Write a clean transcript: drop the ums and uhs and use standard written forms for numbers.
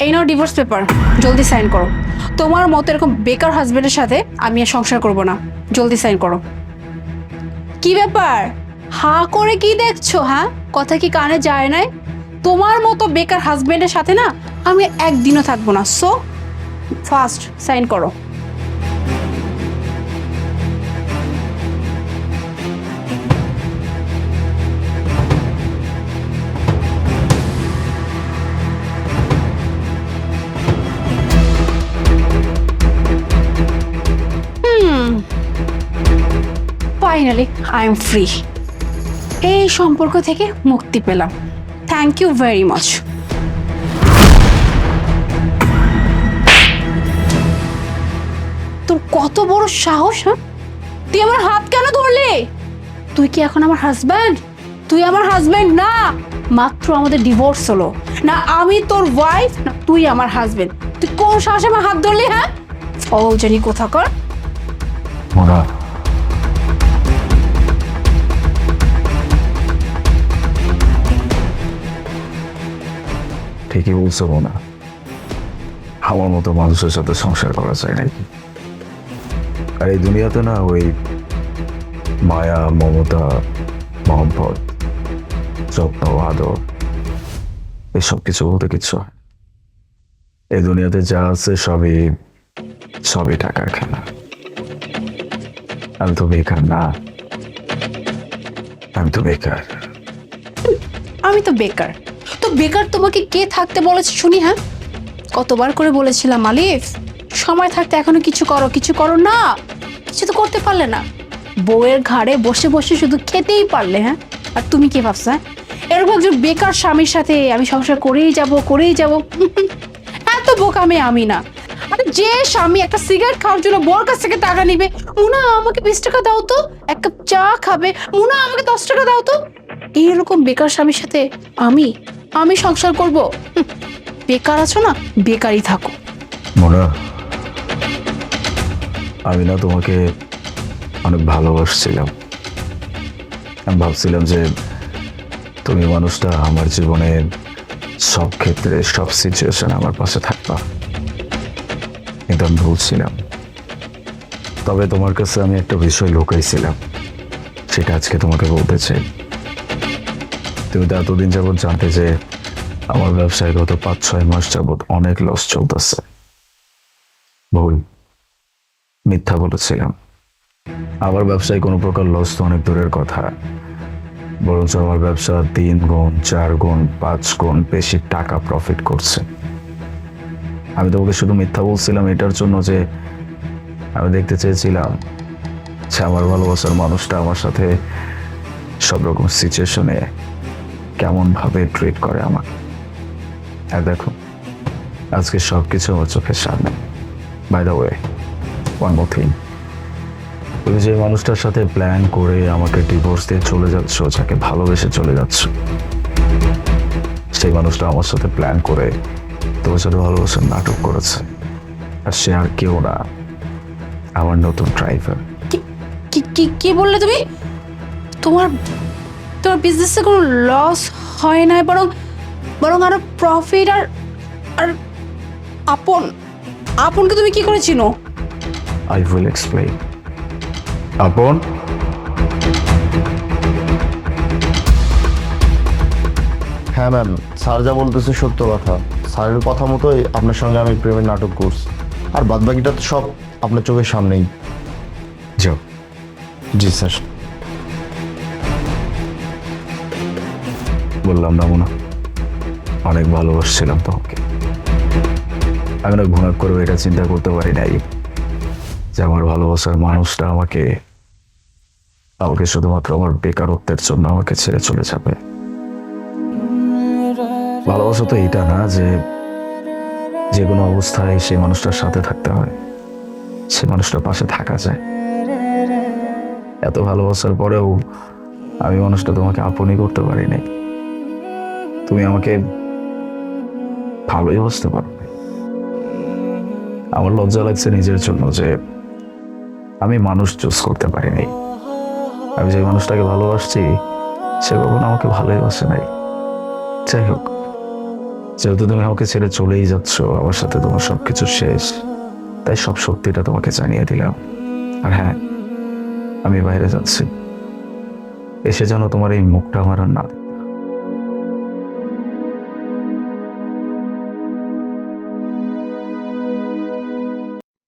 এই নাও divorce paper, জলদি sign করো। তোমার মতো এরকম বেকার হাজবেন্ডের সাথে আমি আর সংসার করব না। জলদি সাইন করো। কি ব্যাপার, হা করে কি দেখছো? হ্যাঁ, কথা কি কানে যায় নাই? তোমার মতো বেকার হাজবেন্ডের সাথে না আমি একদিনও থাকবো না। সো ফাস্ট সাইন করো। Finally I am free. এই সম্পর্ক থেকে মুক্তি পেলাম। Thank you very much. তোর কত বড় সাহস! হ্যাঁ, তুই আমার হাত কেন ধরলি? তুই কি এখন আমার হাজব্যান্ড? তুই আমার হাজব্যান্ড না। মাত্র আমাদের ডিভোর্স হলো না, আমি তোর ওয়াইফ না তুই আমার হাজব্যান্ড। তুই কোন সাহসে আমার হাত ধরলি? হ্যাঁ, ও জানি কোথাকার। মোনা, ঠিকই বলছো মোনা, আমার মতো মানুষের সাথে সংসার করা যায় নাকি? আর এই দুনিয়াতে না ওই মায়া, মমতা, মহব্বত, যত্ন, আদর এসব কিছু বলতে কিচ্ছু হয় না। এই দুনিয়াতে যা আছে সবই সবই টাকার খেলা। আমি তো বেকার না, আমি তো বেকার। আমি তো বেকার। তো বেকার তোমাকে কে থাকতে বলেছে শুনি? হ্যাঁ, কতবার করে বলেছিলাম আলিফ, সময় থাকতে এখনো কিছু করো, কিছু করো না। কিছু তো করতে পারলে না। বউয়ের ঘাড়ে বসে বসে শুধু খেতেই পারলে। হ্যাঁ, আর তুমি কি ভাবছো? হ্যাঁ, এরকম একজন বেকার স্বামীর সাথে আমি সংসার করেই যাব, করেই যাব। এত বোকামে আমি না। আরে যে স্বামী একটা সিগারেট খাওয়ার জন্য বউর কাছ থেকে টাকা নিবে, মুনা আমাকে 20 টাকা দাও তো, এক কাপ চা খাবে, মুনা আমাকে 10 টাকা দাও তো, এইরকম বেকার স্বামীর সাথে আমি আমি সংসার করব? বেকার আছো না, বেকারই থাকো। মোনা, আমি না তোমাকে অনেক ভালোবাসছিলাম। আমি ভাবছিলাম যে তুমি মানুষটা আমার জীবনে সব ক্ষেত্রে, সব সিচুয়েশনে আমার পাশে থাকবা, কিন্তু আমি ভুলছিলাম। তবে তোমার কাছে আমি একটা বিষয় লুকাইছিলাম, সেটা আজকে তোমাকে বলতে চাই। তুমি তো এতদিন যাবৎ জানতে যে আমার ব্যবসায় গত 5-6 মাস যাবৎ অনেক লস চলতেছে। ভুল, মিথ্যা বলেছিলাম। আমার ব্যবসায় কোনো প্রকার লস তো অনেক দূরের কথা, বরঞ্চ আমার ব্যবসা 3 গুণ, 4 গুণ, 5 গুণ বেশি টাকা প্রফিট করছে। আমি তোমাকে শুধু মিথ্যা বলছিলাম এটার জন্য যে আমি দেখতে চেয়েছিলাম যে আমার ভালোবাসার মানুষটা আমার সাথে সব রকম সিচুয়েশনে কেমন ভাবে ট্রিট করে আমাকে। আর দেখো, আজকে সবকিছু আমার চোখের সামনে। By the way, one more thing, তুমি যে মানুষটার সাথে প্ল্যান করে আমাকে ডিভোর্স দিয়ে চলে যাচ্ছ, যাকে ভালোবেসে চলে যাচ্ছ, সেই মানুষটা আমার সাথে প্ল্যান করে তোমার সাথে ভালোবাসার নাটক করেছে। আর সে আর কেউ না, আমার নতুন ড্রাইভার। কি কি কি বললে তুমি? তোমার তোমার বিজনেসে কোনো লস হয় না, বরং বরং আরো প্রফিট। আর আর আপন আপনকে তুমি কি করে চিনো? I will explain. আপন, হ্যাঁ ম্যাম, স্যার যা বলতেছে সত্য কথা। স্যারের কথা মতোই আপনার সঙ্গে আমি প্রেমের নাটক করছি, আর বাদবাকিটা তো সব আপনার চোখের সামনেই। যাও। জি স্যার। বললাম না মোনা, অনেক ভালোবাসছিলাম তোমাকে। আমি না ঘুণাক করে এটা চিন্তা করতে পারি নাই যে আমার ভালোবাসার মানুষটা আমাকে আমাকে শুধুমাত্র আমার বেকারত্বের জন্য আমাকে ছেড়ে চলে যাবে। ভালোবাসা তো এটা না যে যে কোনো অবস্থায় সেই মানুষটার সাথে থাকতে হয়, সে মানুষটার পাশে থাকা যায়। এত ভালোবাসার পরেও আমি মানুষটা তোমাকে আপনই করতে পারি নাই। তুমি আমাকে ভালোই বুঝতে পারো নাই। আমার লজ্জা লাগছে নিজের জন্য যে আমি মানুষ চুজ করতে পারিনি। আমি যে মানুষটাকে ভালোবাসছি সে কখনো আমাকে ভালোই বাসে নাই। যাই হোক, যেহেতু তুমি আমাকে ছেড়ে চলেই যাচ্ছ, আমার সাথে তোমার সবকিছু শেষ, তাই সব সত্যিটা তোমাকে জানিয়ে দিলাম। আর হ্যাঁ, আমি বাইরে যাচ্ছি, এসে যেন তোমার এই মুখটা আমার আর না